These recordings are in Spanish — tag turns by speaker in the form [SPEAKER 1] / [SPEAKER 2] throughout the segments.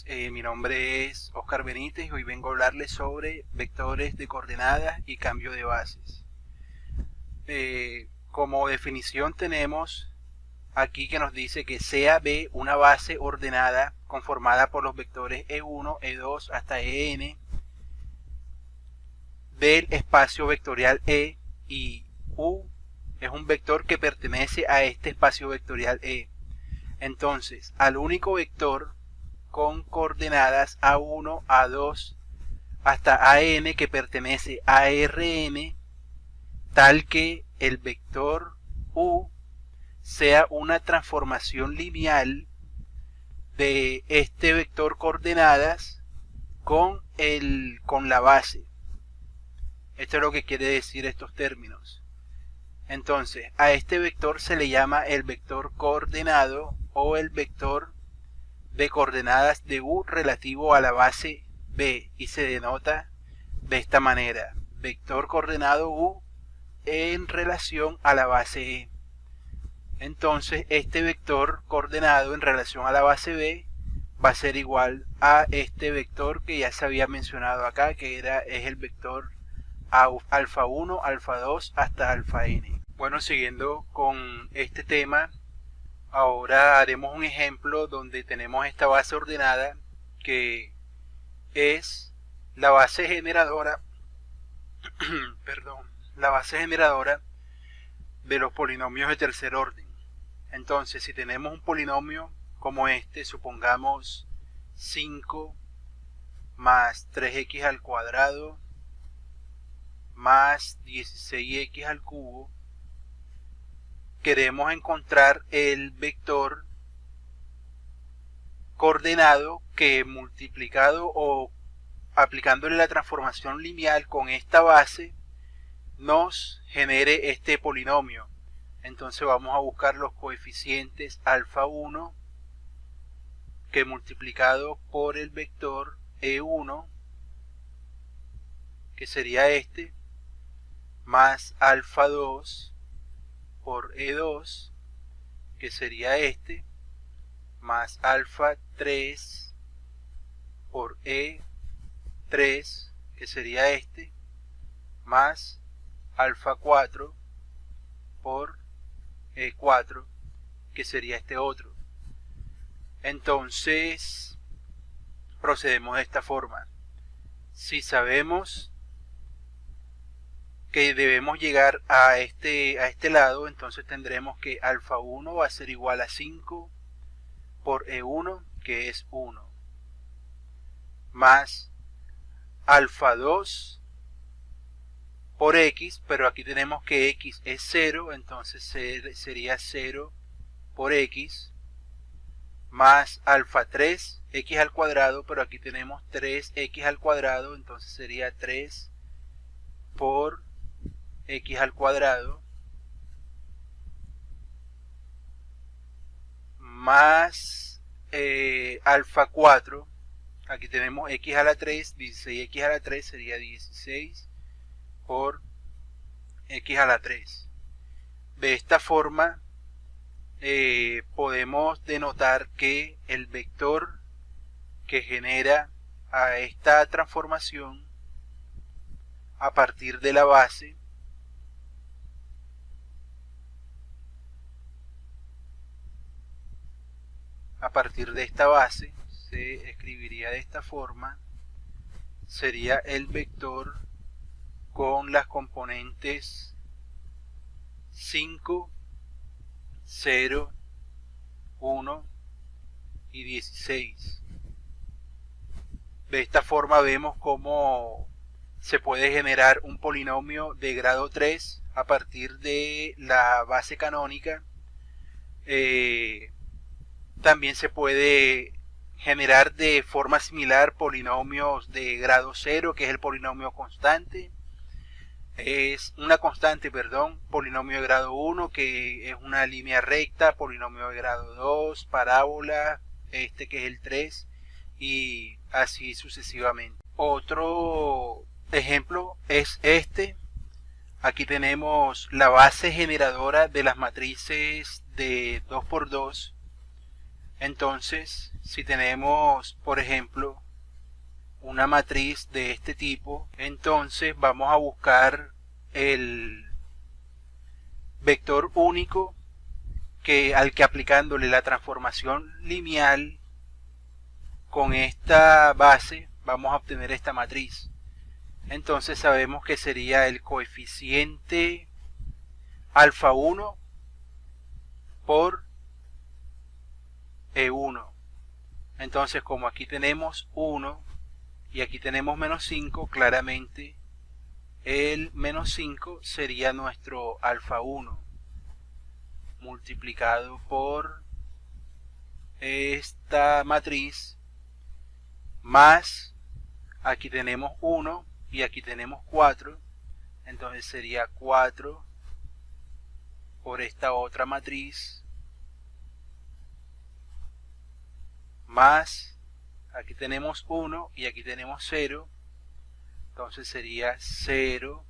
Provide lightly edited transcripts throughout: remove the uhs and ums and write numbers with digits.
[SPEAKER 1] Mi nombre es Oscar Benítez y hoy vengo a hablarles sobre vectores de coordenadas y cambio de bases. Como definición tenemos aquí que nos dice que sea B una base ordenada conformada por los vectores E1, E2 hasta En del espacio vectorial E, y U es un vector que pertenece a este espacio vectorial E. Entonces, al único vector con coordenadas A1, A2 hasta AN que pertenece a Rn, tal que el vector U sea una transformación lineal de este vector coordenadas con la base. Esto es lo que quiere decir estos términos. Entonces, a este vector se le llama el vector coordenado o el vector de coordenadas de U relativo a la base B, y se denota de esta manera: vector coordenado U en relación a la base E. Entonces este vector coordenado en relación a la base B va a ser igual a este vector que ya se había mencionado acá, que es el vector alfa 1, alfa 2 hasta alfa n. Bueno, siguiendo con este tema, ahora haremos un ejemplo donde tenemos esta base ordenada que es la base generadora la base generadora de los polinomios de tercer orden. Entonces, si tenemos un polinomio como este, supongamos 5 más 3x al cuadrado más 16x al cubo, queremos encontrar el vector coordenado que, multiplicado o aplicándole la transformación lineal con esta base, nos genere este polinomio. Entonces vamos a buscar los coeficientes alfa 1, que multiplicado por el vector E1, que sería este, más alfa 2 por E2, que sería este, más alfa 3 por E3, que sería este, más alfa 4 por E4, que sería este otro. Entonces procedemos de esta forma. Si sabemos que debemos llegar a este lado, entonces tendremos que alfa 1 va a ser igual a 5 por E1, que es 1, más alfa 2 por X, pero aquí tenemos que X es 0, entonces sería 0 por X, más alfa 3, X al cuadrado, pero aquí tenemos 3X al cuadrado, entonces sería 3 por X al cuadrado, más alfa 4, aquí tenemos X a la 3, 16X a la 3 sería 16 por X a la 3. De esta forma podemos denotar que el vector que genera a esta transformación a partir de la base de esta base se escribiría de esta forma: sería el vector con las componentes 5, 0, 1 y 16. De esta forma vemos cómo se puede generar un polinomio de grado 3 a partir de la base canónica. También se puede generar de forma similar polinomios de grado 0, que es el polinomio constante. Es una constante, polinomio de grado 1, que es una línea recta, polinomio de grado 2, parábola, que es el 3, y así sucesivamente. Otro ejemplo es este. Aquí tenemos la base generadora de las matrices de 2×2 Entonces, si tenemos, por ejemplo, una matriz de este tipo, entonces vamos a buscar el vector único al que aplicándole la transformación lineal con esta base vamos a obtener esta matriz. Entonces sabemos que sería el coeficiente alfa 1 por E1. Entonces, como aquí tenemos 1 y aquí tenemos menos 5, claramente el menos 5 sería nuestro alfa 1 multiplicado por esta matriz, más aquí tenemos 1 y aquí tenemos 4, entonces sería 4 por esta otra matriz, más aquí tenemos 1 y aquí tenemos 0, entonces sería 0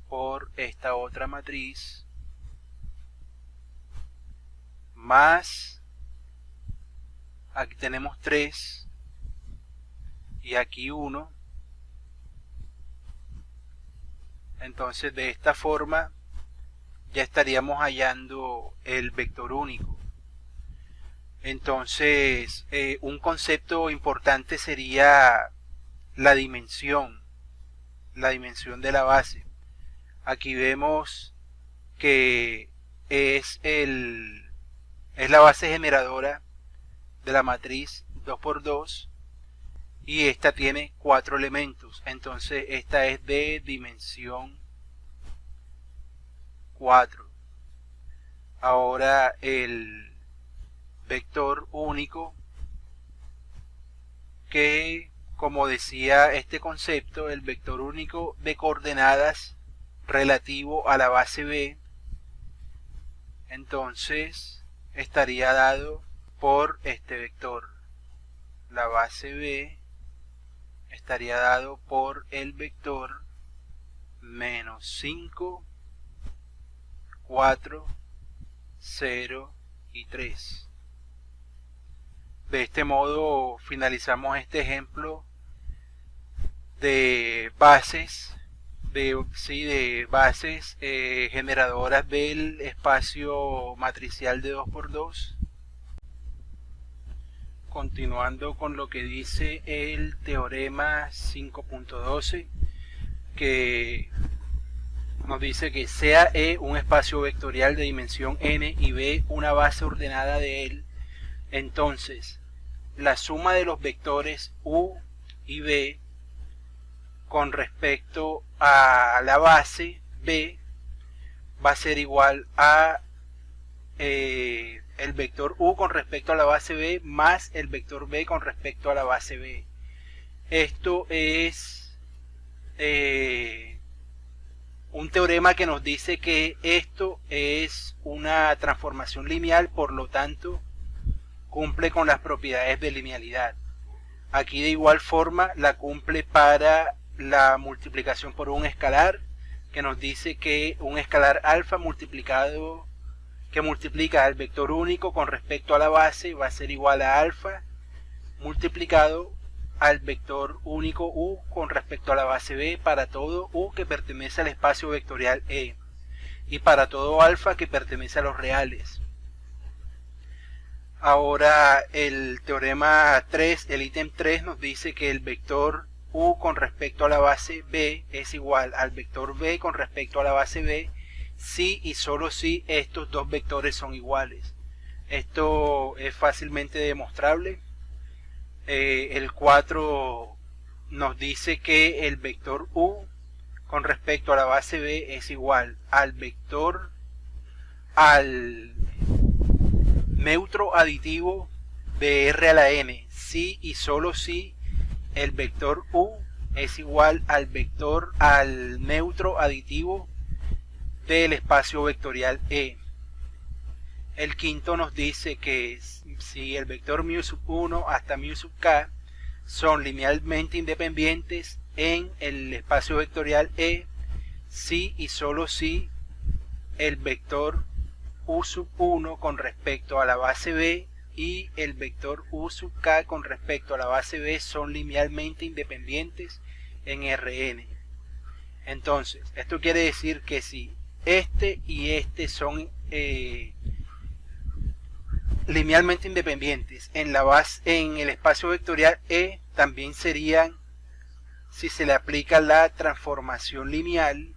[SPEAKER 1] por esta otra matriz, más aquí tenemos 3 y aquí 1. Entonces de esta forma ya estaríamos hallando el vector único. Entonces un concepto importante sería la dimensión de la base. Aquí vemos que es la base generadora de la matriz 2×2 y esta tiene 4 elementos, entonces esta es de dimensión 4. Ahora el vector único, que como decía este concepto, el vector único de coordenadas relativo a la base B, entonces estaría dado por este vector. La base B estaría dado por el vector menos 5, 4, 0 y 3. De este modo finalizamos este ejemplo de bases generadoras del espacio matricial de 2×2. Continuando con lo que dice el teorema 5.12, que nos dice que sea E un espacio vectorial de dimensión n y B una base ordenada de él, entonces la suma de los vectores U y B con respecto a la base B va a ser igual a el vector U con respecto a la base B más el vector B con respecto a la base B. Esto es un teorema que nos dice que esto es una transformación lineal, por lo tanto cumple con las propiedades de linealidad. Aquí de igual forma la cumple para la multiplicación por un escalar, que nos dice que un escalar alfa que multiplica al vector único con respecto a la base va a ser igual a alfa multiplicado al vector único U con respecto a la base B para todo U que pertenece al espacio vectorial E y para todo alfa que pertenece a los reales. Ahora el teorema 3, el ítem 3 nos dice que el vector U con respecto a la base B es igual al vector B con respecto a la base B si y solo si estos dos vectores son iguales. Esto es fácilmente demostrable. El 4 nos dice que el vector U con respecto a la base B es igual al neutro aditivo de R a la N si y solo si el vector U es igual al neutro aditivo del espacio vectorial E. El quinto nos dice que si el vector μ1 hasta μk son linealmente independientes en el espacio vectorial E, si y solo si el vector u sub 1 con respecto a la base b y el vector u sub k con respecto a la base b son linealmente independientes en Rn. Entonces, esto quiere decir que si este y este son linealmente independientes en el espacio vectorial E, también serían, si se le aplica la transformación lineal,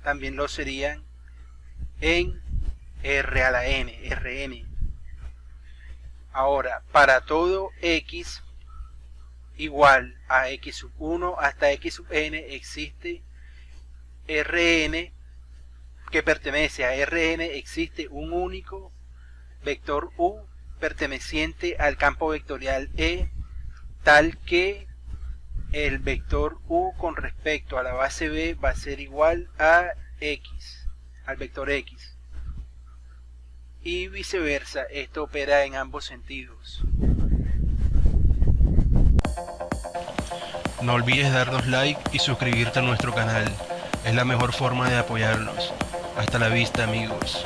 [SPEAKER 1] también lo serían en R a la n, Rn. Ahora, para todo x igual a x sub 1 hasta x sub n existe Rn que pertenece a Rn, existe un único vector u perteneciente al campo vectorial E, tal que el vector u con respecto a la base b va a ser igual a x, al vector x, y viceversa. Esto opera en ambos sentidos.
[SPEAKER 2] No olvides darnos like y suscribirte a nuestro canal. Es la mejor forma de apoyarnos. Hasta la vista, amigos.